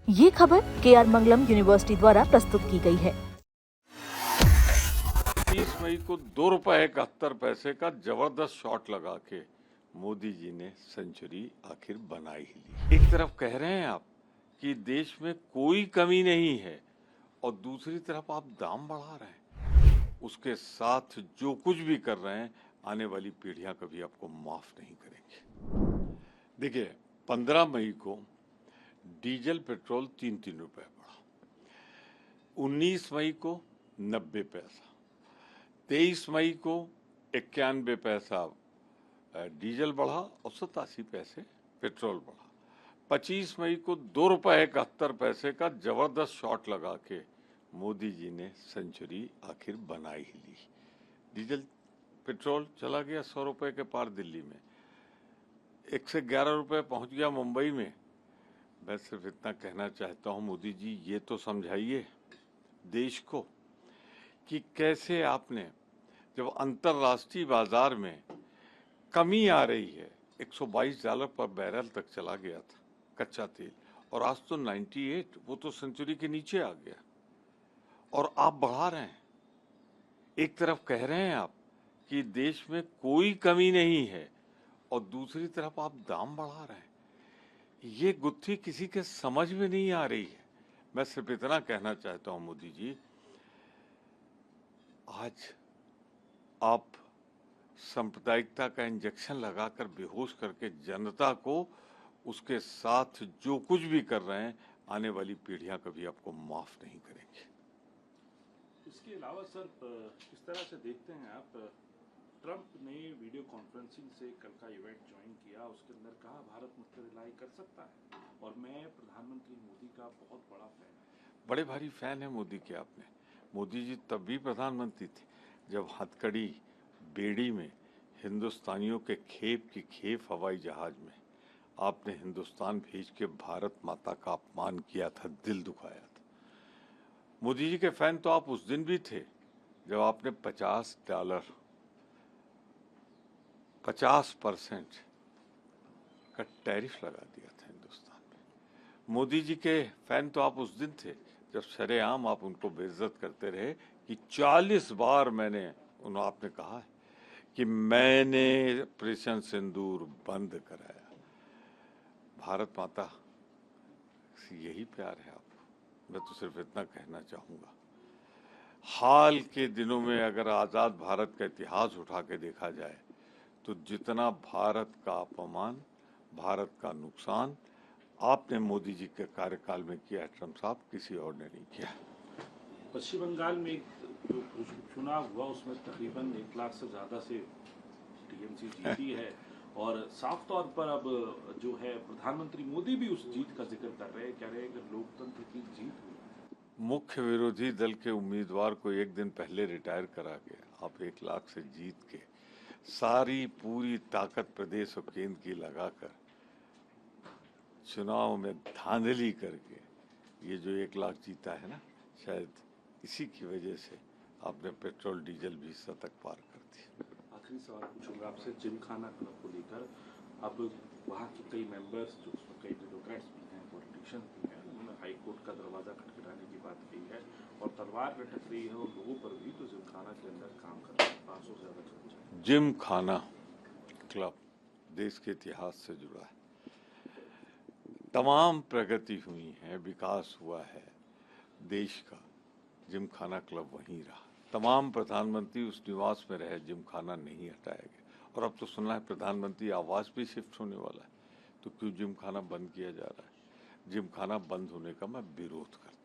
ये खबर KR मंगलम university द्वारा प्रस्तुत की गई है। 30 मई को 2 रुपए 71 पैसे का जबरदस्त शॉट लगा के मोदी जी ने सेंचुरी आखिर बना ही ली। एक तरफ कह रहे हैं आप कि देश में कोई कमी नहीं है और दूसरी तरफ आप दाम बढ़ा रहे हैं। उसके साथ जो कुछ भी कर रहे हैं आने वाली पीढ़ियां कभी आपको माफ नहीं करेंगी। देखिए 15 मई को डीजल पेट्रोल 3 रुपए बढ़ा, 19 मई को 90 पैसा, 23 मई को 91 पैसा डीजल बढ़ा और 87 पैसे पेट्रोल बढ़ा। 25 मई को 2 रुपए 71 पैसे का जबरदस्त शॉट लगा के मोदी जी ने सेंचुरी आखिर बना ही ली। डीजल पेट्रोल चला गया 100 रुपए के पार दिल्ली में, 111 रुपए पहुंच गया मुंबई में। मैं सिर्फ इतना कहना चाहता हूं मोदी जी, ये तो समझाइए देश को कि कैसे आपने जब अंतर्राष्ट्रीय बाजार में कमी आ रही है, $122 पर बैरल तक चला गया था कच्चा तेल और आज तो 98, वो तो सेंचुरी के नीचे आ गया और आप बढ़ा रहे हैं। एक तरफ कह रहे हैं आप कि देश में कोई कमी नहीं है और दूसरी तरफ आप दाम बढ़ा रहे हैं। ये गुत्थी किसी के समझ में नहीं आ रही है। मैं सिर्फ इतना कहना चाहता हूं मोदी जी, आज आप सांप्रदायिकता का इंजेक्शन लगाकर बेहोश करके जनता को उसके साथ जो कुछ भी कर रहे हैं आने वाली पीढ़ियां कभी आपको माफ नहीं करेंगी। इसके अलावा सर, किस तरह से देखते हैं आप, ट्रंप ने वीडियो कॉन्फ्रेंसिंग से कल का इवेंट ज्वाइन किया, उसके अंदर कहा भारत मुझ पर रिलाई कर सकता है और मैं प्रधानमंत्री मोदी का बहुत बड़ा फैन हूँ। बड़े भारी फैन है मोदी के आपने। मोदी जी तब भी प्रधानमंत्री थे जब हथकड़ी बेड़ी में हिंदुस्तानियों के खेप की खेप हवाई जहाज में आपने हिंदुस्तान भेज के भारत माता का अपमान किया था, दिल दुखाया था। मोदी जी के फैन तो आप उस दिन भी थे जब आपने $50 का टैरिफ लगा दिया था हिंदुस्तान में। मोदी जी के फैन तो आप उस दिन थे जब शरेआम आप उनको बेइज्जत करते रहे कि 40 बार आपने कहा है कि मैंने ऑपरेशन सिंदूर बंद कराया। भारत माता से यही प्यार है आपको। मैं तो सिर्फ इतना कहना चाहूँगा, हाल के दिनों में अगर आज़ाद भारत का इतिहास उठा के देखा जाए तो जितना भारत का अपमान, भारत का नुकसान आपने मोदी जी के कार्यकाल में किया है ट्रंप साहब, किसी और ने नहीं किया। पश्चिम बंगाल में जो चुनाव हुआ उसमें तकरीबन 1 लाख से ज़्यादा से टीएमसी जीती है और साफ तौर पर अब जो है प्रधानमंत्री मोदी भी उस जीत का जिक्र कर रहे हैं, कह रहे हैं कि लोकतंत्र की जीत हुई। मुख्य विरोधी दल के उम्मीदवार को एक दिन पहले रिटायर करा के आप 1 लाख से जीत के सारी पूरी ताकत प्रदेश और केंद्र की लगाकर चुनाव में धांधली करके ये जो 1 लाख जीता है ना, शायद इसी की वजह से आपने पेट्रोल डीजल भी शतक पार कर दी। आखिरी सवाल पूछूंगा आपसे, जिमखाना क्लब को लेकर। अब वहाँ के कई मेंबर्स, जो उसमें कई ब्यूरोक्रेट्स भी हैं, पॉलिटिशियंस भी हैं, उन्होंने हाई कोर्ट का दरवाज़ा खटखटाने की बात कही है और तलवार लटक रही है और लोगों पर भी तो जिमखाना के अंदर काम कर रहे हैं 500 से ज़्यादा कर्मचारी। जिमखाना क्लब देश के इतिहास से जुड़ा है, तमाम प्रगति हुई है, विकास हुआ है देश का, जिमखाना क्लब वहीं रहा। तमाम प्रधानमंत्री उस निवास में रहे, जिमखाना नहीं हटाया गया और अब तो सुनना है प्रधानमंत्री आवास भी शिफ्ट होने वाला है, तो क्यों जिमखाना बंद किया जा रहा है? जिमखाना बंद होने का मैं विरोध करता हूं।